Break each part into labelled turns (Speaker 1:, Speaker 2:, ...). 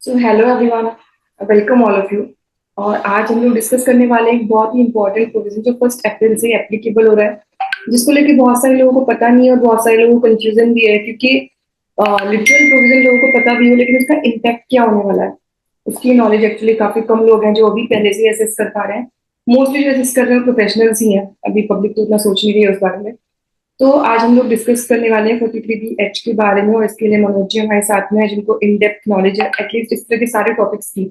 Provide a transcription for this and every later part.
Speaker 1: So hello everyone, welcome all of you. और आज हम लोग डिस्कस करने वाले हैं एक बहुत ही इंपॉर्टेंट प्रोविजन जो 1 अप्रैल से एप्लीकेबल हो रहा है, जिसको लेके बहुत सारे लोगों को पता नहीं है और बहुत सारे लोगों को कंफ्यूजन भी है, क्योंकि लिटरल प्रोविजन लोगों को पता भी हो लेकिन उसका इम्पैक्ट क्या होने वाला है उसकी नॉलेज एक्चुअली काफी कम लोग हैं जो अभी पहले से असेस कर पा रहे हैं। मोस्टली जो असेस कर रहे हैं प्रोफेशनल्स ही हैं, अभी पब्लिक तो उतना सोच नहीं रही है उस बारे में। तो आज हम लोग डिस्कस करने वाले हैं 43B के बारे में, और इसके लिए मनोज जी हमारे साथ में है जिनको इन डेप्थ नॉलेज है एटलीस्ट इस तरह के सारे टॉपिक्स की।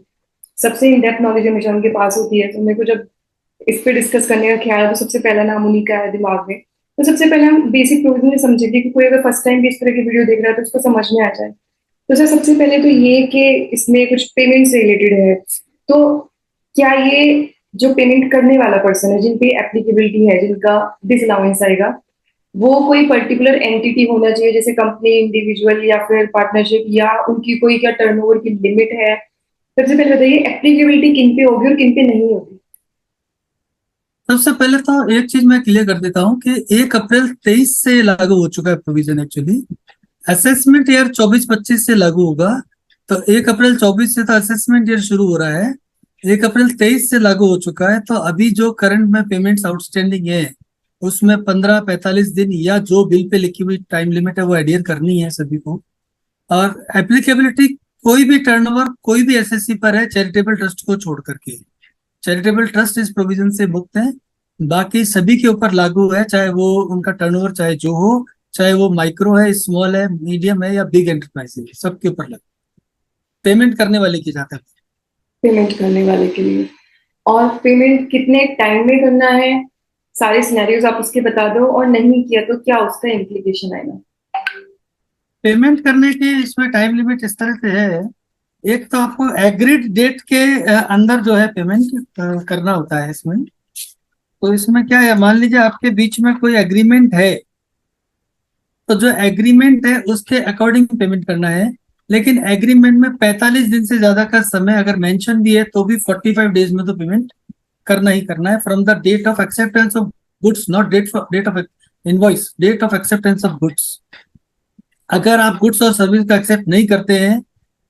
Speaker 1: सबसे इन डेप्थ नॉलेज हमेशा उनके पास होती है, तो मेरे को जब इस पे डिस्कस करने का ख्याल है तो सबसे पहला नाम उन्हीं का है दिमाग में। तो सबसे पहले हम बेसिक प्रोविजन में समझेंगे कि कोई अगर फर्स्ट टाइम भी इस तरह की वीडियो देख रहा है तो उसको समझ में आ जाए। तो सर सबसे पहले तो ये कि इसमें कुछ पेमेंट से रिलेटेड है, तो क्या ये जो पेमेंट करने वाला पर्सन है जिन पे एप्लीकेबिलिटी है, जिनका डिसअलाउंस आएगा, वो कोई पर्टिकुलर एंटिटी होना चाहिए जैसे कंपनी, इंडिविजुअल या फिर पार्टनरशिप, या उनकी कोई क्या टर्नओवर की लिमिट है? सबसे पहले बताइए एप्लीकेबिलिटी किन पे होगी और किन पे नहीं होगी।
Speaker 2: सबसे पहले तो एक चीज मैं क्लियर कर देता हूँ कि 1 अप्रैल 23 से लागू हो चुका है प्रोविजन। एक्चुअली असेसमेंट ईयर 24-25 से लागू होगा। तो 1 अप्रैल 24 से तो असेसमेंट ईयर शुरू हो रहा है। 1 अप्रैल 23 से लागू हो चुका है। तो अभी जो करंट में पेमेंट्स आउटस्टैंडिंग है उसमें 15-45 दिन या जो बिल पे लिखी हुई टाइम लिमिट है वो एडियर करनी है सभी को। और एप्लीकेबिलिटी कोई भी टर्नओवर कोई भी एसएससी पर है, चैरिटेबल ट्रस्ट को छोड़ करके। चैरिटेबल ट्रस्ट इस प्रोविजन से मुक्त है। बाकी सभी के ऊपर लागू है, चाहे वो उनका टर्नओवर चाहे जो हो, चाहे वो माइक्रो है, स्मॉल है, मीडियम है या बिग एंटरप्राइज है, सबके ऊपर लागू। पेमेंट करने वाले की जाता है।
Speaker 1: पेमेंट करने वाले के लिए, और पेमेंट कितने टाइम में करना है, सारे सिनेरियोज आप उसके बता दो, और नहीं किया तो क्या उसका इम्प्लीकेशन आएगा।
Speaker 2: पेमेंट करने की इसमें टाइम लिमिट इस तरह से है। एक तो आपको एग्रीड डेट के अंदर जो है पेमेंट करना होता है इसमें। तो इसमें क्या है, मान लीजिए आपके बीच में कोई एग्रीमेंट है, तो जो एग्रीमेंट है उसके अकॉर्डिंग पेमेंट करना है। लेकिन एग्रीमेंट में 45 दिन से ज्यादा का समय अगर मेंशन भी है तो भी 45 डेज में तो पेमेंट करना ही करना है, from the date of acceptance of goods, not date of invoice, date of acceptance of goods. अगर आप गुड्स और सर्विस का एक्सेप्ट नहीं करते हैं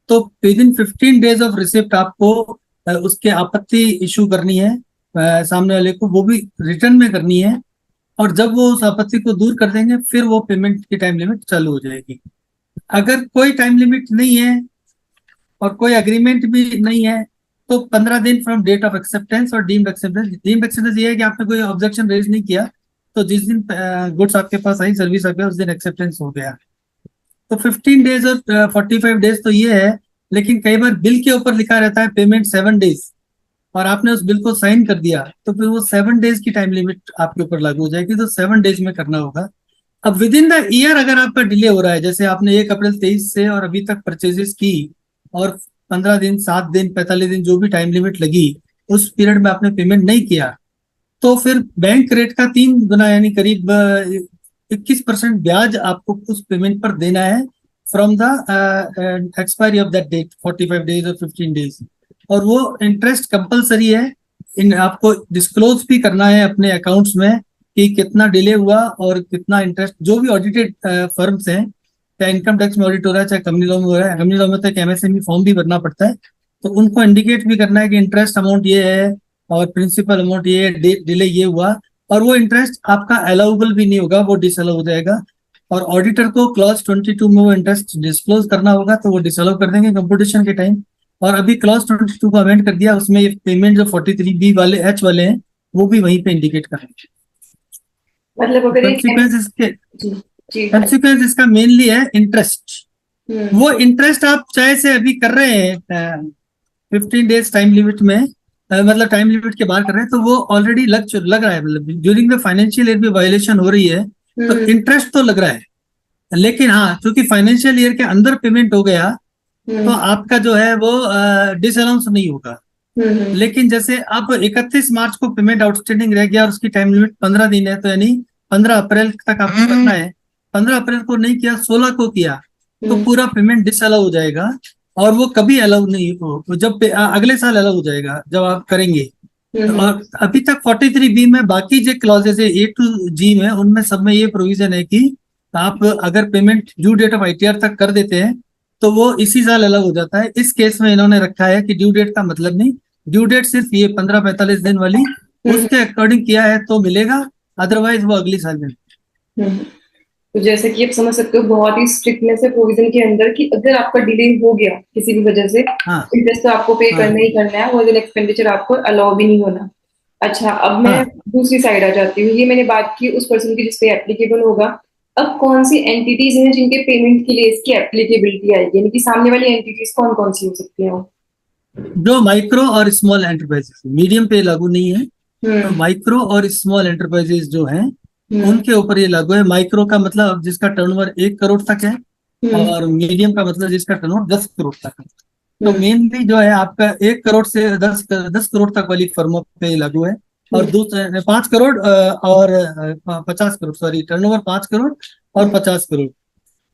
Speaker 2: तो with in 15 days of receipt आपको उसके आपत्ति इशू करनी है सामने वाले को, वो भी रिटर्न में करनी है। और जब वो उस आपत्ति को दूर कर देंगे फिर वो पेमेंट की टाइम लिमिट चालू हो जाएगी। अगर कोई टाइम लिमिट नहीं है और कोई अग्रीमेंट भी नहीं है तो 15 दिन फ्रॉम डेट ऑफ एक्सेप्टेंस और डीम्ड एक्सेप्टेंस। डीम्ड एक्सेप्टेंस ये है कि आपने कोई ऑब्जेक्शन रेज नहीं किया, तो जिस दिन गुड्स आपके पास आई, सर्विस आ गया, उस दिन एक्सेप्टेंस हो गया। तो 15 डेज और 45 डेज तो ये है। लेकिन कई बार बिल के ऊपर लिखा रहता है पेमेंट 7 डेज, और आपने उस बिल को साइन कर दिया तो फिर वो 7 डेज की टाइम लिमिट आपके ऊपर लागू हो जाएगी, तो 7 डेज में करना होगा। अब विद इन द ईयर अगर आपका डिले हो रहा है, जैसे आपने 1 अप्रैल 23 से और अभी तक परचेजेस की, और 15 दिन, 7 दिन, 45 दिन जो भी टाइम लिमिट लगी, उस पीरियड में आपने पेमेंट नहीं किया, तो फिर बैंक रेट का 3 गुना यानी करीब 21% ब्याज आपको उस पेमेंट पर देना है from the expiry of that date, 45 days और 15 डेज। और वो इंटरेस्ट कंपलसरी है। इन आपको डिस्क्लोज भी करना है अपने अकाउंट्स में कि कितना डिले हुआ और कितना इंटरेस्ट। जो भी ऑडिटेड फर्म्स हैं, चाहे इनकम टैक्स में ऑडिट हो रहा है, चाहे कंपनी लॉ में हो रहा है, कंपनी लॉ में तो एक एमएसएमई फॉर्म भी भरना पड़ता है, तो उनको इंडिकेट भी करना है कि इंटरेस्ट अमाउंट ये है और प्रिंसिपल अमाउंट ये है, डिले ये हुआ। और वो इंटरेस्ट आपका अलाउबल भी नहीं होगा, वो डिसअलाउ हो जाएगा। और ऑडिटर को क्लॉज 22 में वो इंटरेस्ट डिस्क्लोज करना होगा, तो वो डिसअलाउ कर देंगे कंपटीशन के टाइम। और अभी क्लॉज 22 को अमेंड कर दिया, उसमें ये पेमेंट जो 43B वाले एच वाले हैं वो भी वहीं पे इंडिकेट करेंगे।
Speaker 1: मतलब अगर एक
Speaker 2: कंसिक्वेंस इसके
Speaker 1: जी जी
Speaker 2: कंसिक्वेंस इसका मेनली है इंटरेस्ट।
Speaker 1: हम्म
Speaker 2: वो इंटरेस्ट आप चाहे से अभी कर रहे हैं 15 डेज टाइम लिमिट में, मतलब टाइम लिमिट के बाहर कर रहे हैं, तो वो ऑलरेडी लग रहा है, मतलब ड्यूरिंग द फाइनेंशियल ईयर भी वायलेशन हो रही है, तो
Speaker 1: हम्म
Speaker 2: इंटरेस्ट तो लग रहा है। लेकिन हाँ, क्योंकि फाइनेंशियल ईयर के अंदर पेमेंट हो गया तो
Speaker 1: हम्म
Speaker 2: आपका जो है वो डिसअलाउंस नहीं होगा।
Speaker 1: हम्म
Speaker 2: लेकिन जैसे अब 31 मार्च को पेमेंट आउटस्टैंडिंग रह गया और उसकी टाइम लिमिट 15 दिन है, तो यानी 15 अप्रैल तक आपको करना है। 15 अप्रैल को नहीं किया, 16 को किया, तो
Speaker 1: हम्म
Speaker 2: पूरा पेमेंट डिसअलाउ हो जाएगा। और वो कभी अलाउ नहीं हो, वो जब अगले साल अलाउ हो जाएगा जब आप करेंगे।
Speaker 1: हम्म
Speaker 2: और अभी तक 43B में बाकी जो क्लॉजेज है A to G में, उनमें सब में ये प्रोविजन है कि आप अगर payment due date of ITR तक कर देते हैं तो वो इसी साल अलग हो जाता है। इस केस में इन्होंने रखा है कि ड्यू डेट का मतलब नहीं, ड्यू डेट सिर्फ ये 15-45 दिन वाली
Speaker 1: हम्म
Speaker 2: उसके अकॉर्डिंग किया है तो मिलेगा, अदरवाइज वो अगली साल में।
Speaker 1: हम्म। तो जैसे कि आप समझ सकते हो बहुत ही स्ट्रिक्टनेस है प्रोविजन के अंदर कि अगर आपका डिले हो गया किसी भी वजह से,
Speaker 2: हाँ
Speaker 1: इंटरेस्ट तो आपको पे
Speaker 2: हाँ
Speaker 1: करना ही करना है, वो एक्सपेंडिचर आपको अलाउ भी नहीं होना। अच्छा, अब मैं
Speaker 2: हाँ।
Speaker 1: दूसरी साइड आ जाती हूँ। ये मैंने बात की उस पर्सन की जिसपे एप्लीकेबल होगा। अब कौन सी एंटिटीज हैं जिनके पेमेंट के लिए इसकी एप्लीकेबिलिटी आएगी, यानी कि सामने वाली एंटिटीज कौन कौन सी हो सकती हैं वो?
Speaker 2: जो माइक्रो और स्मॉल एंटरप्राइजेस, मीडियम पे लागू नहीं है। तो
Speaker 1: हम्म
Speaker 2: माइक्रो और स्मॉल एंटरप्राइजेस जो हैं
Speaker 1: हम्म
Speaker 2: उनके ऊपर ये लागू है। माइक्रो का मतलब जिसका टर्नओवर 1 करोड़ तक है,
Speaker 1: हम्म
Speaker 2: और मीडियम का मतलब जिसका टर्नओवर 10 करोड़ तक है। तो
Speaker 1: हम्म
Speaker 2: मेनली जो है आपका 1 करोड़ से 10 करोड़ तक वाली फर्मों पे ये लागू है। और
Speaker 1: हम्म
Speaker 2: दूसरे 5 करोड़ और 50 करोड़, सॉरी, टर्नओवर 5 करोड़ और
Speaker 1: हम्म
Speaker 2: 50 करोड़।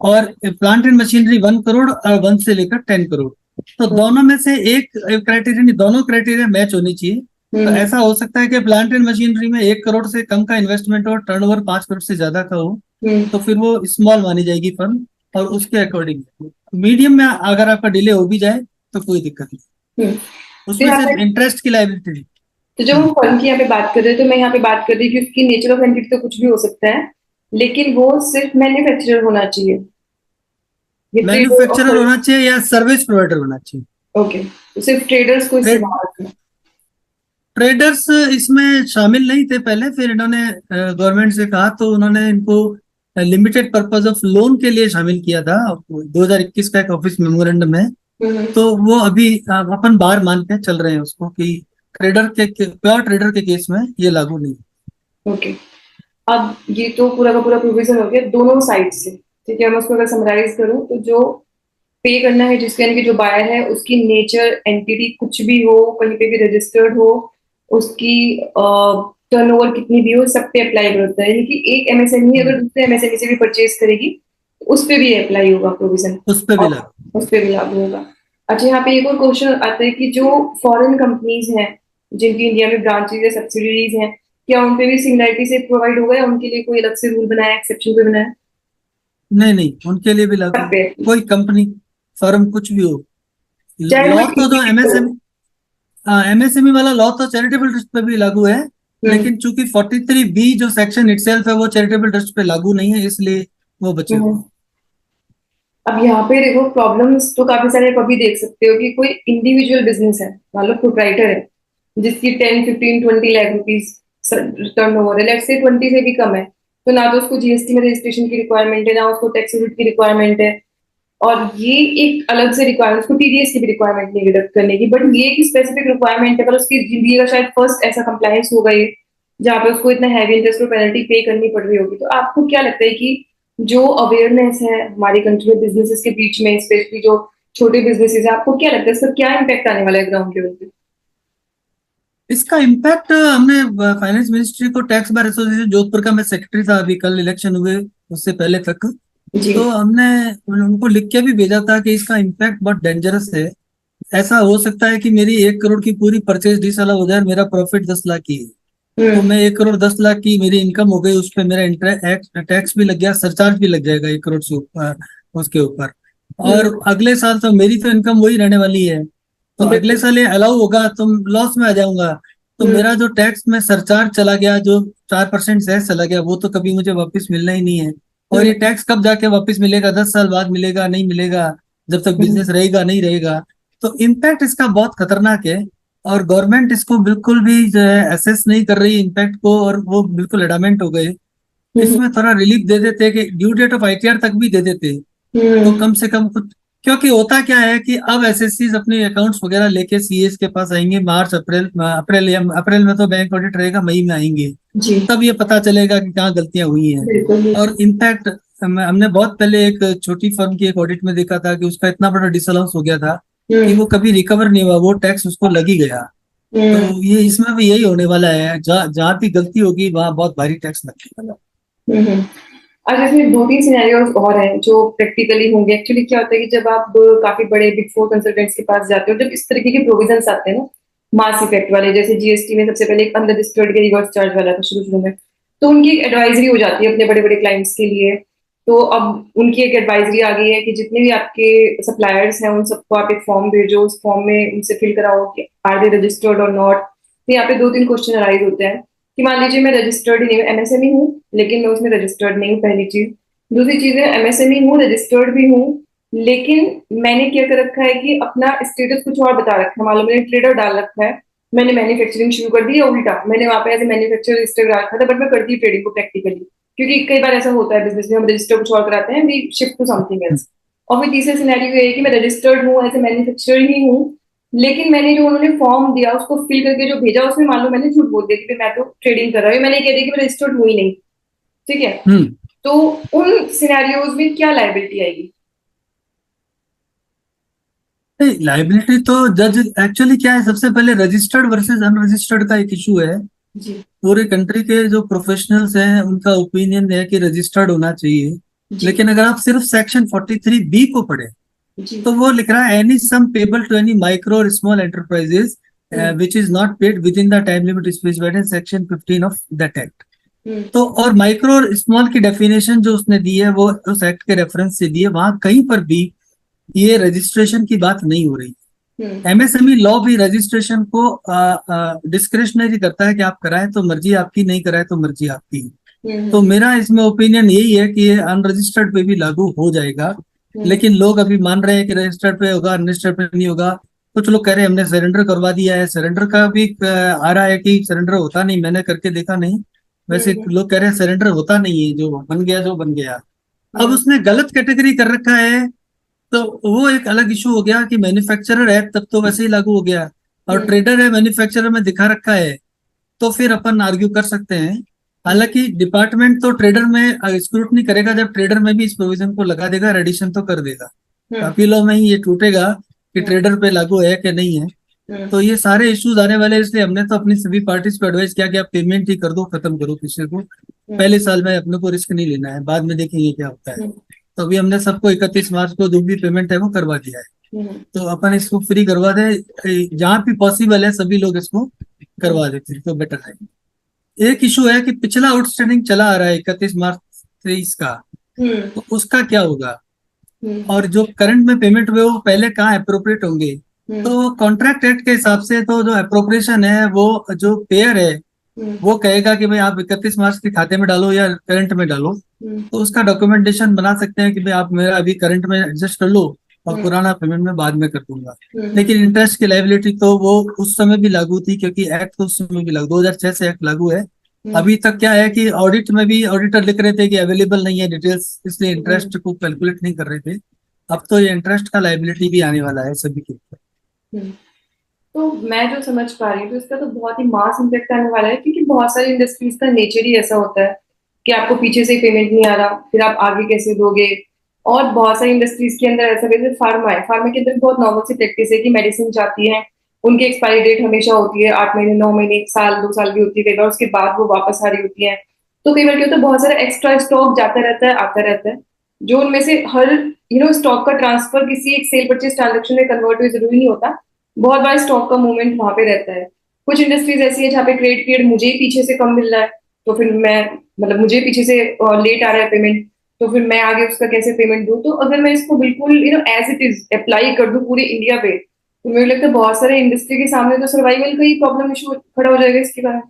Speaker 2: और प्लांट एंड मशीनरी 1 करोड़ और 1 से लेकर 10 करोड़। तो
Speaker 1: हम्म
Speaker 2: दोनों में से एक क्राइटेरिया नहीं, दोनों क्राइटेरिया मैच होनी चाहिए। तो
Speaker 1: हम्म
Speaker 2: ऐसा हो सकता है कि प्लांट एंड मशीनरी में 1 करोड़ से कम का इन्वेस्टमेंट हो, टर्नओवर 5 करोड़ से ज्यादा का हो,
Speaker 1: हम्म
Speaker 2: तो फिर वो स्मॉल मानी जाएगी फर्म। और उसके अकॉर्डिंग मीडियम में अगर आपका डिले हो भी जाए तो कोई दिक्कत नहीं,
Speaker 1: हम्म। तो
Speaker 2: उसमें
Speaker 1: यहाँ
Speaker 2: सिर्फ
Speaker 1: पे,
Speaker 2: इंटरेस्ट की लायबिलिटी।
Speaker 1: तो जब हम फर्म की यहाँ पे बात कर रहे हैं तो मैं यहाँ पे बात कर रही हूँ कि उसकी नेचर ऑफ एंटिटी तो कुछ भी हो सकता है, लेकिन वो सिर्फ मैन्युफैक्चरर होना चाहिए, ये ट्रेडर और
Speaker 2: मैन्युफैक्चरर होना चाहिए या सर्विस प्रोवाइडर होना चाहिए।
Speaker 1: ओके, तो सिर्फ ट्रेडर्स को
Speaker 2: ट्रेड
Speaker 1: इस्तेमाल करना।
Speaker 2: ट्रेडर्स इसमें शामिल नहीं थे पहले, फिर इन्होंने गवर्नमेंट से कहा तो उन्होंने इनको लिमिटेड पर्पस ऑफ लोन के लिए शामिल किया था 2021 का एक ऑफिस मेमोरेंडम है।
Speaker 1: हम्म
Speaker 2: तो वो अभी अपन बाहर मान के चल रहे हैं उसको कि ट्रेडर के प्योर ट्रेडर के केस में ये लागू नहीं है।
Speaker 1: ओके। अब ये तो पूरा का पूरा प्रोविजन हो गया दोनों साइड से। ठीक है, मैं उसको अगर समराइज करूँ तो जो पे करना है जिसके, यानी कि जो बायर है उसकी नेचर एंटिटी कुछ भी हो, कहीं पे भी रजिस्टर्ड हो, उसकी टर्नओवर कितनी भी हो, सब पे अप्लाई करता है। यानी कि एक एमएसएमई
Speaker 2: हम्म,
Speaker 1: अगर दूसरे एमएसएमई से भी परचेज करेगी तो उस पे भी अप्लाई होगा प्रोविजन,
Speaker 2: उस पे भी
Speaker 1: और
Speaker 2: लागू।
Speaker 1: उस पे भी लागू होगा। अच्छा, यहाँ पे एक और क्वेश्चन आता है कि जो फॉरेन कंपनीज हैं जिनकी इंडिया में ब्रांचेज या सब्सिडीज हैं, क्या उन पे भी सिमिलरिटी से प्रोवाइड होगा या उनके लिए कोई अलग से रूल बनाया, एक्सेप्शन कोई बनाया?
Speaker 2: नहीं नहीं, उनके लिए भी लागू।
Speaker 1: सब पे,
Speaker 2: कोई कंपनी, फर्म, कुछ भी हो।
Speaker 1: चाहे वो
Speaker 2: लॉ तो जो
Speaker 1: इंडिविजुअल हो।
Speaker 2: एमएसएमई वाला लॉ तो चैरिटेबल ट्रस्ट पे भी लागू है।
Speaker 1: हम्म
Speaker 2: लेकिन चूंकि 43B जो सेक्शन इटसेल्फ है वो चैरिटेबल ट्रस्ट पे लागू नहीं है, इसलिए वो बचे हुए
Speaker 1: हम्म।
Speaker 2: हैं।
Speaker 1: अब यहाँ पे देखो प्रॉब्लम्स तो काफी सारे आप अभी देख सकते हो कि कोई इंडिविजुअल बिजनेस है, मान लो प्रोप्राइटर है, जिसकी 10, 15, 20 लाख रुपीज टर्न ओवर है, लेट्स से 20 से भी कम है, तो ना तो उसको जीएसटी में रजिस्ट्रेशन की रिक्वायरमेंट है, ना उसको टैक्स ऑडिट की रिक्वायरमेंट है। और ये एक अलग से रिक्वायरमेंट, उसको टीडीएस की भी रिक्वायरमेंट नहीं डिडक्ट करने की, बट ये एक स्पेसिफिक रिक्वायरमेंट है, पर उसकी जिंदगी का शायद फर्स्ट ऐसा कंप्लायंस होगा ये जहाँ पे उसको इतना हैवी इंटरेस्ट और पेनल्टी पे करनी पड़ रही होगी। तो आपको क्या लगता है कि जो अवेयरनेस है हमारी कंट्री में बिजनेसेस के बीच में, स्पेशली जो छोटे बिजनेसेस है, आपको क्या लगता है इसका क्या इम्पैक्ट आने वाला है ग्राउंड लेवल पे?
Speaker 2: इसका इम्पैक्ट हमने फाइनेंस मिनिस्ट्री को, टैक्स बार एसोसिएशन जोधपुर का मैं सेक्रेटरी था अभी कल इलेक्शन हुए उससे पहले तक,
Speaker 1: जी।
Speaker 2: तो हमने उनको लिख के भी भेजा था कि इसका इम्पैक्ट बहुत डेंजरस है। ऐसा हो सकता है कि मेरी 1 करोड़ की पूरी परचेज डिसअलाउ हो जाए, मेरा प्रॉफिट 10 लाख की है। तो
Speaker 1: हम्म
Speaker 2: मैं 1 करोड़ 10 लाख की मेरी इनकम हो गई, उस पर मेरा इंटरेस्ट टैक्स भी लग गया, सरचार्ज भी लग जाएगा 1 करोड़ से ऊपर उसके ऊपर। और
Speaker 1: हम्म
Speaker 2: अगले साल तो मेरी तो इनकम वही रहने वाली है, तो अगले
Speaker 1: बिल्कुल।
Speaker 2: साल ये अलाउ होगा तो लॉस में आ जाऊंगा। तो
Speaker 1: हम्म
Speaker 2: मेरा जो टैक्स में सरचार्ज चला गया, जो 4% सेस चला गया, वो तो कभी मुझे वापस मिलना ही नहीं है। और
Speaker 1: हम्म
Speaker 2: ये टैक्स कब जाके वापस मिलेगा? 10 साल बाद मिलेगा, नहीं मिलेगा, जब तक
Speaker 1: हम्म
Speaker 2: बिजनेस रहेगा नहीं रहेगा। तो इम्पैक्ट इसका बहुत खतरनाक है। और गवर्नमेंट इसको बिल्कुल भी जो है असेस नहीं कर रही इम्पैक्ट को, और वो बिल्कुल एडामेंट हो गए।
Speaker 1: हम्म
Speaker 2: इसमें थोड़ा रिलीफ दे देते कि ड्यू डेट ऑफ आईटीआर तक भी दे देते, तो
Speaker 1: हम्म
Speaker 2: कम से कम कुछ। क्योंकि होता क्या है कि अब एसएससी अपने अकाउंट्स वगैरह लेके सीएस के पास आएंगे, मार्च अप्रैल अप्रैल या अप्रैल में तो बैंक ऑडिट रहेगा, मई में आएंगे,
Speaker 1: जी।
Speaker 2: तब ये पता चलेगा कि कहाँ गलतियां हुई हैं।
Speaker 1: बिल्कुल बिल्कुल।
Speaker 2: और इम्पैक्ट हमने बहुत पहले एक छोटी फर्म की एक ऑडिट में देखा था कि उसका इतना बड़ा डिसअलाउंस हो गया था कि
Speaker 1: हम्म
Speaker 2: वो कभी रिकवर नहीं हुआ, वो टैक्स उसको लग ही गया। तो
Speaker 1: हम्म
Speaker 2: ये इसमें भी यही होने वाला है, जहाँ भी गलती होगी वहां बहुत भारी टैक्स लगने वाला
Speaker 1: हम्म। अच्छा, इसमें दो तीन सिनेरियोस और हैं जो प्रैक्टिकली होंगे। एक्चुअली क्या होता है कि जब आप काफी बड़े बिग फोर कंसल्टेंट्स के पास जाते हो, जब इस तरीके के प्रोविजंस आते हैं ना, मास इफेक्ट वाले, जैसे जीएसटी में सबसे पहले एक अनरजिस्टर्ड के रिवर्स चार्ज वाला था शुरू शुरू में, तो उनकी एक एडवाइजरी हो जाती है अपने बड़े बड़े क्लाइंट्स के लिए तो अब उनकी एक एडवाइजरी आ गई है कि जितने भी आपके सप्लायर्स हैं उन सबको आप एक फॉर्म भेजो, उस फॉर्म में उनसे फिल कराओ कि आर दे रजिस्टर्ड और नॉट। तो यहाँ पे 2-3 क्वेश्चन अराइज होते हैं कि मान लीजिए मैं रजिस्टर्ड ही नहीं हूँ, एमएसएमई हूँ लेकिन मैं उसमें रजिस्टर्ड नहीं हूँ, पहली चीज। दूसरी चीज है एमएसएमई हूँ, रजिस्टर्ड भी हूँ, लेकिन मैंने क्या कर रखा है कि अपना स्टेटस कुछ और बता रखा है। मान लो मैंने ट्रेडर डाल रखा है, मैंने मैन्युफैक्चरिंग शुरू कर दी, या उल्टा मैंने वहां पे एज ए मैन्युफैक्चरर रजिस्टर डाल रखा था, बट मैं करती ट्रेडिंग को प्रैक्टिकली, क्योंकि कई बार ऐसा होता है बिजनेस में, हम रजिस्टर कुछ और कराते हैं, we shift to something else. और फिर तीसरा सिनेरियो ये है कि मैं रजिस्टर्ड हूँ, एज ए मैन्युफैक्चरर ही हूँ, लेकिन मैंने जो उन्होंने फॉर्म दिया उसको फिल करके जो भेजा उसमें मान लो मैंने झूठ बोल दिया कि मैं तो ट्रेडिंग कर रहा हूँ, मैंने कह दिया कि मैं रजिस्टर्ड हूँ ही नहीं। ठीक है,
Speaker 2: हम्म।
Speaker 1: तो उन सिनेरियोज में क्या लाइबिलिटी आएगी?
Speaker 2: लाइबिलिटी तो जज एक्चुअली क्या है, सबसे पहले रजिस्टर्ड वर्सेस अनरजिस्टर्ड का एक इशू है।
Speaker 1: जी
Speaker 2: पूरे कंट्री के जो प्रोफेशनल्स हैं उनका ओपिनियन है कि रजिस्टर्ड होना चाहिए।
Speaker 1: जी
Speaker 2: लेकिन अगर आप सिर्फ सेक्शन 43B को पढ़े
Speaker 1: जी।
Speaker 2: तो वो लिख रहा है any sum payable to any micro और small enterprises
Speaker 1: hmm
Speaker 2: which is not paid within the time limit specified in section 15 of that act.
Speaker 1: Hmm
Speaker 2: तो और माइक्रो और स्मॉल की डेफिनेशन जो उसने दी है वो उस एक्ट के रेफरेंस से दी है, वहां कहीं पर भी ये रजिस्ट्रेशन की बात नहीं हो रही।
Speaker 1: हम्म
Speaker 2: एमएसएमई लॉ भी रजिस्ट्रेशन को डिस्क्रिशनरी करता है कि आप कराएं तो मर्जी आपकी, नहीं कराएं तो मर्जी आपकी। तो
Speaker 1: हम्म
Speaker 2: मेरा इसमें ओपिनियन यही है कि ये अनरजिस्टर्ड पे भी लागू हो जाएगा।
Speaker 1: हम्म
Speaker 2: लेकिन लोग अभी मान रहे हैं कि रजिस्टर्ड पे होगा, अनरजिस्टर्ड पे नहीं होगा। कुछ लोग कह रहे हैं हमने सरेंडर करवा दिया है, सरेंडर का भी आ रहा है कि सरेंडर होता नहीं, मैंने करके देखा नहीं। वैसे
Speaker 1: हम्म
Speaker 2: लोग कह रहे हैं सरेंडर होता नहीं है, जो बन गया जो बन गया। अब
Speaker 1: हम्म
Speaker 2: उसने गलत कैटेगरी कर रखा है तो वो एक अलग इशू हो गया कि मैन्युफैक्चरर है तब तो वैसे ही लागू हो गया, और
Speaker 1: हम्म
Speaker 2: ट्रेडर है मैन्युफैक्चरर में दिखा रखा है, तो फिर अपन आर्ग्यू कर सकते हैं।
Speaker 1: हम्म
Speaker 2: हालांकि डिपार्टमेंट तो ट्रेडर में स्क्रूटनी करेगा, जब ट्रेडर में भी इस प्रोविजन को लगा देगा, एडिशन तो कर देगा।
Speaker 1: हम्म
Speaker 2: काफी लॉ में ही ये टूटेगा कि
Speaker 1: हम्म
Speaker 2: ट्रेडर पे लागू है कि नहीं है।
Speaker 1: हम्म
Speaker 2: तो ये सारे इश्यूज आने वाले हैं, इसलिए हमने तो अपनी सभी पार्टीज को एडवाइस किया कि आप पेमेंट ही कर दो, खत्म करो किसी को।
Speaker 1: हम्म
Speaker 2: पहले साल में अपने को रिस्क नहीं लेना है, बाद में देखेंगे क्या होता है।
Speaker 1: हम्म
Speaker 2: तो अभी हमने सबको 31 मार्च को जो भी पेमेंट है वो करवा दिया है।
Speaker 1: हम्म
Speaker 2: तो अपन इसको फ्री करवा दें, जहाँ भी पॉसिबल है सभी लोग इसको
Speaker 1: हम्म
Speaker 2: करवा देते हैं तो बेटर है। एक इशू है कि पिछला आउटस्टैंडिंग चला आ रहा है 31 मार्च 23 का,
Speaker 1: हम्म
Speaker 2: तो उसका क्या होगा?
Speaker 1: हम्म
Speaker 2: और जो करंट में पेमेंट हुए वो पहले कहाँ अप्रोप्रिएट होंगे?
Speaker 1: हम्म
Speaker 2: तो कॉन्ट्रैक्ट एक्ट के हिसाब से तो जो अप्रोप्रिएशन है वो जो पेयर है
Speaker 1: हम्म
Speaker 2: वो कहेगा कि भाई आप 31 मार्च के खाते में डालो या करंट में डालो।
Speaker 1: हम्म
Speaker 2: तो उसका डॉक्यूमेंटेशन बना सकते हैं कि भाई आप मेरा अभी करंट में एडजस्ट कर लो और
Speaker 1: हम्म
Speaker 2: पुराना पेमेंट में बाद में कर दूंगा।
Speaker 1: हम्म
Speaker 2: लेकिन इंटरेस्ट की लाइबिलिटी तो वो उस समय भी लागू थी, क्योंकि एक्ट तो उस समय भी लागू, 2006 से एक्ट लागू है।
Speaker 1: हम्म
Speaker 2: अभी तक क्या है कि ऑडिट में भी ऑडिटर लिख रहे थे कि अवेलेबल नहीं है डिटेल्स, इसलिए
Speaker 1: हम्म
Speaker 2: इंटरेस्ट को कैलकुलेट नहीं कर रहे थे। अब तो ये इंटरेस्ट का लाइबिलिटी भी आने वाला है सभी के ऊपर।
Speaker 1: हम्म। तो मैं जो समझ पा रही हूँ तो इसका तो बहुत ही मास इम्पैक्ट आने वाला है, क्योंकि बहुत सारी इंडस्ट्रीज का नेचर ही ऐसा होता है कि आपको पीछे से पेमेंट नहीं आ रहा, फिर आप आगे कैसे दोगे। और बहुत सारी इंडस्ट्रीज के अंदर ऐसा, जैसे फार्मा है, फार्मा के अंदर बहुत नॉर्मल सी प्रैक्टिस है कि मेडिसिन जाती है, उनकी एक्सपायरी डेट हमेशा होती है 8 महीने, 9 महीने, 1 साल, 2 साल भी होती है कई बार, उसके बाद वो वापस आ रही होती है। तो कई बार क्या होता है, बहुत सारा एक्स्ट्रा स्टॉक जाता रहता है, आता रहता है, जो उनमें से हर स्टॉक का ट्रांसफर किसी एक सेल परचेज ट्रांजेक्शन में कन्वर्ट हुए जरूरी नहीं होता। बहुत बार स्टॉक का मूवमेंट वहां पे रहता है। कुछ इंडस्ट्रीज ऐसी है जहाँ पे क्रेडिट पीरियड मुझे ही पीछे से कम मिल रहा है, तो फिर मैं, मतलब मुझे पीछे से लेट आ रहा है पेमेंट, तो फिर मैं आगे उसका कैसे पेमेंट दूं? तो अगर मैं इसको बिल्कुल एज इट इज अप्लाई कर दूं पूरे इंडिया पे, तो मुझे लगता है बहुत सारे इंडस्ट्री के सामने तो सर्वाइवल का ही प्रॉब्लम इशू खड़ा हो जाएगा इसके कारण।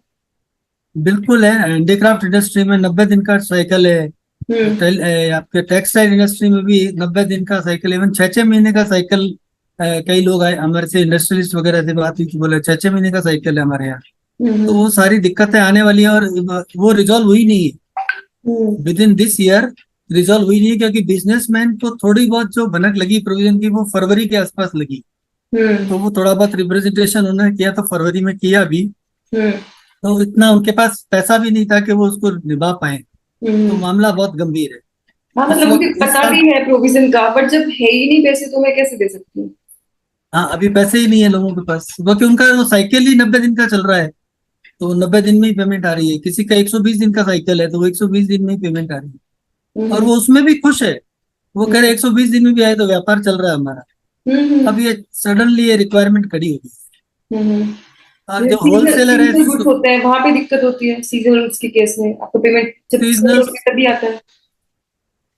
Speaker 2: बिल्कुल है, हैंडीक्राफ्ट इंडस्ट्री में 90 दिन का साइकिल है।
Speaker 1: हम्म
Speaker 2: आपके टेक्सटाइल इंडस्ट्री में भी 90 दिन का साइकिल, इवन 6-6 महीने का साइकिल। कई लोग आए हमारे से, इंडस्ट्रियलिस्ट वगैरह से बात हुई कि बोले 6-6 महीने का साइकिल है हमारे यहाँ। तो
Speaker 1: हम्म
Speaker 2: वो सारी दिक्कतें आने वाली है, और वो रिजॉल्व हुई नहीं है
Speaker 1: hmm
Speaker 2: within this year. Resolve हुई नहीं है क्योंकि बिजनेसमैन को थोड़ी बहुत जो भनक लगी प्रोविजन की वो फरवरी के आसपास लगी।
Speaker 1: हम्म
Speaker 2: तो वो थोड़ा बहुत रिप्रेजेंटेशन उन्होंने किया, तो फरवरी में किया भी।
Speaker 1: हम्म
Speaker 2: तो इतना उनके पास पैसा भी नहीं था कि वो उसको निभा पाए। तो
Speaker 1: हम्म।
Speaker 2: मामला बहुत गंभीर है
Speaker 1: हाँ,
Speaker 2: इस
Speaker 1: मतलब मुझे
Speaker 2: वक्त, इस
Speaker 1: पता
Speaker 2: साल।
Speaker 1: भी है प्रोविजन का, बट जब है ही नहीं पैसे तो मैं कैसे दे सकती हूँ?
Speaker 2: हाँ, अभी पैसे ही नहीं है लोगों के पास, क्योंकि उनका वो साइकिल ही 90 दिन का चल रहा है। तो 90 दिन में ही पेमेंट आ रही है, किसी का 120 दिन का साइकिल है तो वो 120 दिन में ही पेमेंट आ रही है, और
Speaker 1: हम्म
Speaker 2: वो उसमें भी खुश है। वो कह रहे
Speaker 1: हम्म
Speaker 2: 120 दिन में भी आए तो व्यापार चल रहा है हमारा।
Speaker 1: हम्म
Speaker 2: अब ये सडनली ये रिक्वायरमेंट खड़ी होगी,
Speaker 1: हम्म।
Speaker 2: और जो
Speaker 1: सीजनल
Speaker 2: होलसेलर है,
Speaker 1: सीजनल गुड्स होते हैं, वहां पे दिक्कत होती है सीजनल गुड्स के केस में, आपको पेमेंट जब सेल
Speaker 2: सीजनल
Speaker 1: होती है तभी आता है।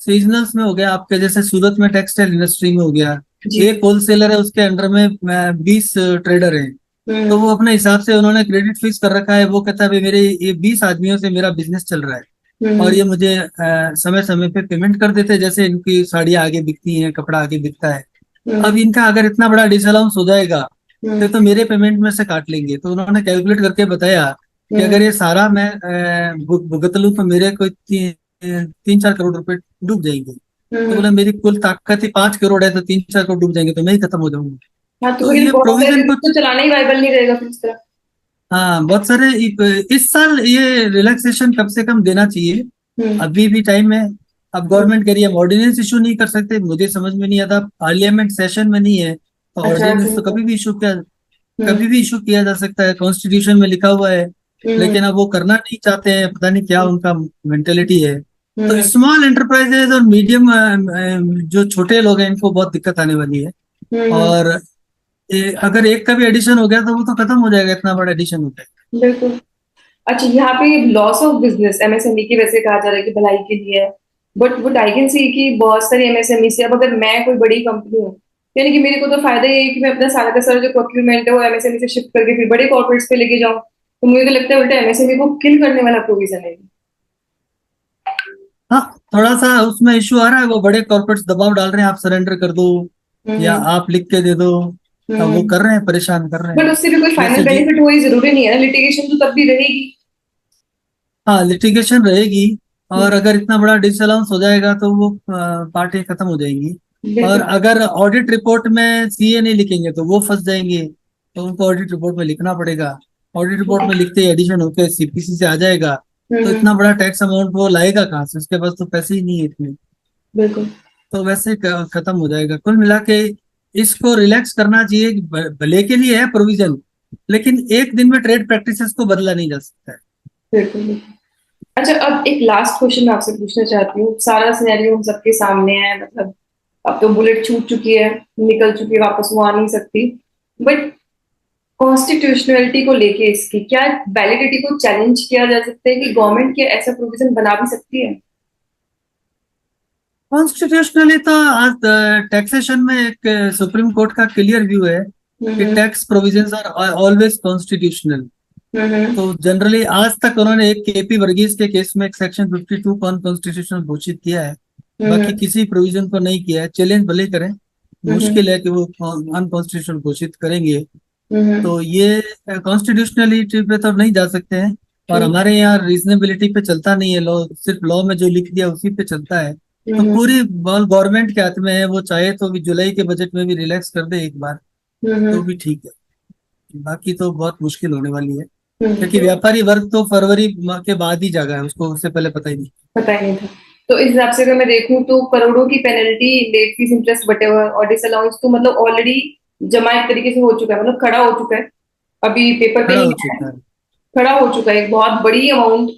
Speaker 2: सीजनल्स में हो गया आपके, जैसे सूरत में टेक्सटाइल इंडस्ट्री में हो गया,
Speaker 1: जी।
Speaker 2: एक होलसेलर है, उसके अंडर में 20 ट्रेडर हैं। तो
Speaker 1: हम्म।
Speaker 2: वो अपने हिसाब से उन्होंने क्रेडिट फिक्स कर रखा है, वो कहता है भाई मेरे ये 20 आदमियों से मेरा बिजनेस चल रहा है, और
Speaker 1: हम्म।
Speaker 2: ये मुझे समय समय पे पेमेंट कर देते हैं, जैसे इनकी साड़ियाँ आगे बिकती हैं, कपड़ा आगे बिकता है। अब
Speaker 1: हम्म।
Speaker 2: इनका अगर इतना बड़ा डिसअलाउंस हो जाएगा
Speaker 1: हम्म।
Speaker 2: तो मेरे पेमेंट में से काट लेंगे। तो उन्होंने कैलकुलेट करके बताया कि
Speaker 1: हम्म।
Speaker 2: अगर ये सारा मैं भुगत लूं तो मेरे को 3-4 करोड़ रुपए डूब जाएंगे। तो
Speaker 1: हम्म।
Speaker 2: बोला मेरी कुल ताकत ही 5 करोड़ है, तो 3-4 करोड़ डूब जाएंगे तो मैं ही खत्म हो जाऊंगा।
Speaker 1: हाँ, तो
Speaker 2: तो
Speaker 1: फिर
Speaker 2: ये
Speaker 1: बहुत सारे
Speaker 2: प्रोविजन
Speaker 1: बिजनेस
Speaker 2: कुछ,
Speaker 1: तो चलाना ही वाइबल नहीं रहेगा फिर इस तरह।
Speaker 2: हाँ बहुत सारे इस साल ये रिलैक्सेशन कम से कम देना चाहिए।
Speaker 1: हम्म।
Speaker 2: अभी भी टाइम है। अब
Speaker 1: हम्म।
Speaker 2: गवर्नमेंट कह रही है ऑर्डिनेंस इशू नहीं कर सकते, मुझे समझ में नहीं आता, पार्लियामेंट सेशन में नहीं है तो
Speaker 1: अच्छा, ऐसे
Speaker 2: ऑर्डिनेंस तो
Speaker 1: नहीं था। हम्म।
Speaker 2: कभी भी इशू किया जा सकता है, कॉन्स्टिट्यूशन में लिखा हुआ है।
Speaker 1: हम्म।
Speaker 2: लेकिन अब वो करना नहीं चाहते हैं, पता नहीं क्या उनका मेंटेलिटी है। तो
Speaker 1: हम्म।
Speaker 2: स्मॉल एंटरप्राइजेज और मीडियम जो छोटे लोग हैं इनको बहुत दिक्कत आने वाली है।
Speaker 1: हम्म।
Speaker 2: और अगर एक का भी एडिशन हो गया तो वो तो खत्म हो जाएगा, इतना बड़ा एडिशन होता है।
Speaker 1: बिल्कुल। अच्छा, यहाँ पे लॉस ऑफ बिजनेस एमएसएमई की वैसे कहा जा रहा है कि भलाई के लिए है, बट वो आई कैन सी कि बहुत सारी एमएसएमई से, अब अगर मैं कोई बड़ी कंपनी हूँ, यानी कि मेरे को तो फायदा ये है कि मैं अपना सारा का सारा जो प्रोक्यूरमेंट है वो एमएसएमई से शिफ्ट करके फिर बड़े कॉर्पोरेट्स पे लेके जाऊँ। तो मुझे तो लगता है उल्टा एमएसएमई को किल करने वाला प्रोविजन है।
Speaker 2: हाँ, थोड़ा सा उसमें इश्यू आ रहा है, वो बड़े कॉर्पोरेट्स दबाव डाल रहे हैं, आप सरेंडर कर दो या
Speaker 1: हम्म।
Speaker 2: आप लिख के दे दो। अब वो
Speaker 1: हम्म।
Speaker 2: कर रहे हैं, परेशान कर रहे
Speaker 1: बट
Speaker 2: हैं।
Speaker 1: उससे भी कोई फाइनल
Speaker 2: जैसे जी,
Speaker 1: बेनिफिट हो, ये जरूरी नहीं है ना, लिटिगेशन तो तब भी रहेगी।
Speaker 2: हाँ लिटिगेशन रहेगी। और
Speaker 1: हम्म।
Speaker 2: अगर इतना बड़ा डिसअलाउंस हो जाएगा तो वो पार्टी खत्म हो जाएंगी। और
Speaker 1: बिल्कुल।
Speaker 2: अगर ऑडिट रिपोर्ट में सीए नहीं लिखेंगे तो वो फंस जाएंगे, तो उनको ऑडिट रिपोर्ट में लिखना पड़ेगा। ऑडिट रिपोर्ट में लिखते ही एडिशन होकर सीपीसी से आ जाएगा। तो
Speaker 1: हम्म।
Speaker 2: इतना बड़ा टैक्स अमाउंट वो लाएगा कहाँ से, उसके पास तो पैसे ही नहीं है इतने।
Speaker 1: बिल्कुल।
Speaker 2: तो वैसे खत्म हो जाएगा कुल मिला के। इसको रिलैक्स करना चाहिए, भले के लिए है प्रोविजन, लेकिन एक दिन में ट्रेड प्रैक्टिसेस को बदला नहीं जा सकता है।
Speaker 1: बिल्कुल। बिल्कुल। अच्छा, अब एक लास्ट क्वेश्चन मैं आपसे पूछना चाहती हूँ। सारा सिनेरियो हम सबके सामने है, मतलब अब तो बुलेट छूट चुकी है, निकल चुकी है, वापस वो आ नहीं सकती, बट कॉन्स्टिट्यूशनलिटी को लेके इसकी क्या वैलिडिटी को चैलेंज किया जा सकता है कि गवर्नमेंट क्या ऐसा प्रोविजन बना भी सकती है?
Speaker 2: कॉन्स्टिट्यूशनली तो आज टैक्सेशन में एक सुप्रीम कोर्ट का क्लियर व्यू है कि
Speaker 1: hmm.
Speaker 2: Tax provisions are always constitutional.
Speaker 1: Hmm.
Speaker 2: तो जनरली आज तक उन्होंने एक केपी वर्गीज के केस में एक सेक्शन 52 को अनकॉन्स्टिट्यूशनल घोषित किया है, बाकी
Speaker 1: हम्म।
Speaker 2: किसी प्रोविजन को नहीं किया है। चैलेंज भले ही करें,
Speaker 1: हम्म।
Speaker 2: मुश्किल है कि वो अनकॉन्स्टिट्यूशनल घोषित करेंगे।
Speaker 1: हम्म।
Speaker 2: तो ये कॉन्स्टिट्यूशनलिटी पे तो नहीं जा सकते हैं। और
Speaker 1: हम्म।
Speaker 2: हमारे यहाँ रीजनेबिलिटी पे चलता नहीं है लॉ, सिर्फ लॉ में जो लिख दिया उसी पे चलता है। तो
Speaker 1: हम्म।
Speaker 2: पूरी बॉल गवर्नमेंट के हाथ में है, वो चाहे तो भी जुलाई के बजट में भी रिलैक्स कर दे एक बार तो
Speaker 1: हम्म।
Speaker 2: भी ठीक है। बाकी तो बहुत मुश्किल होने वाली है, क्योंकि
Speaker 1: तो
Speaker 2: व्यापारी वर्ग तो फरवरी के बाद ही जागा है, उसको उससे पहले पता ही नहीं।
Speaker 1: पता ही नहीं था। तो इस हिसाब से अगर मैं देखूं तो करोड़ों की penalty, late fee, interest, whatever और डिसअलाउंस तो मतलब ऑलरेडी जमा एक तरीके से हो चुका है, मतलब खड़ा हो चुका है। अभी पेपर पे
Speaker 2: खड़ा
Speaker 1: नहीं
Speaker 2: हो
Speaker 1: आया है,
Speaker 2: चुका है।
Speaker 1: खड़ा हो चुका है। एक बहुत बड़ी अमाउंट,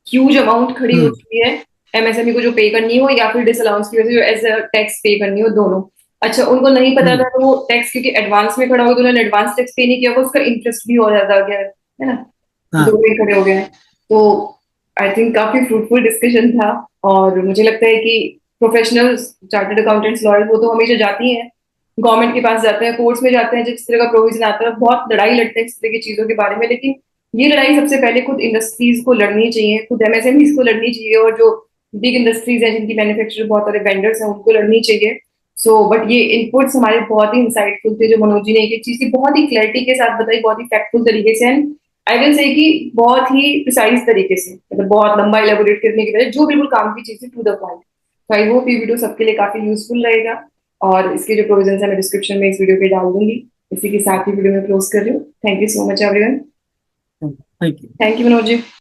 Speaker 1: ह्यूज अमाउंट खड़ी हो
Speaker 2: हम्म।
Speaker 1: चुकी है एमएसएमई को, जो पे करनी हो या फिर डिसअलाउंस की वजह से जो एज अ टैक्स पे करनी हो, दोनों। अच्छा, उनको नहीं पता
Speaker 2: हम्म।
Speaker 1: था तो वो टैक्स क्योंकि एडवांस में खड़ा हो, तो उन्होंने एडवांस टैक्स पे नहीं किया होगा, उसका इंटरेस्ट भी और ज्यादा आ गया है ना,
Speaker 2: हाँ।
Speaker 1: दोनों ही खड़े हो गए हैं। तो आई थिंक काफी फ्रूटफुल डिस्कशन था। और मुझे लगता है कि प्रोफेशनल्स, चार्टर्ड अकाउंटेंट्स, लॉयर्स, वो तो हमेशा जाती हैं गवर्नमेंट के पास, जाते हैं कोर्ट्स में, जाते हैं जिस तरह का प्रोविजन आता है, बहुत लड़ाई लड़ते हैं इस तरह की चीजों के बारे में। लेकिन ये लड़ाई सबसे पहले खुद इंडस्ट्रीज को लड़नी चाहिए, खुद एमएसएमईज को लड़नी चाहिए, और जो बिग इंडस्ट्रीज हैं जिनकी मैन्युफैक्चर बहुत सारे वेंडर्स हैं उनको लड़नी चाहिए। सो बट ये इनपुट्स हमारे बहुत ही इंसाइटफुल थे, जो मनोज जी ने एक एक चीज की बहुत ही क्लैरिटी के साथ बताई, बहुत ही फैक्टफुल तरीके से, एंड आई विल से कि बहुत ही प्रिसाइज तरीके से, मतलब बहुत लंबा इलेबोरेट करने के बजाय जो बिल्कुल काम की चीज है, टू द पॉइंट। तो आई होप ये वीडियो सबके लिए काफी यूजफुल रहेगा। और इसके जो प्रोविजन है मैं डिस्क्रिप्शन में इस वीडियो के डाल दूंगी। इसी के साथ ही वीडियो में क्लोज कर रही हूँ। Thank you so much everyone.
Speaker 2: Thank you.
Speaker 1: Thank you Manoj ji.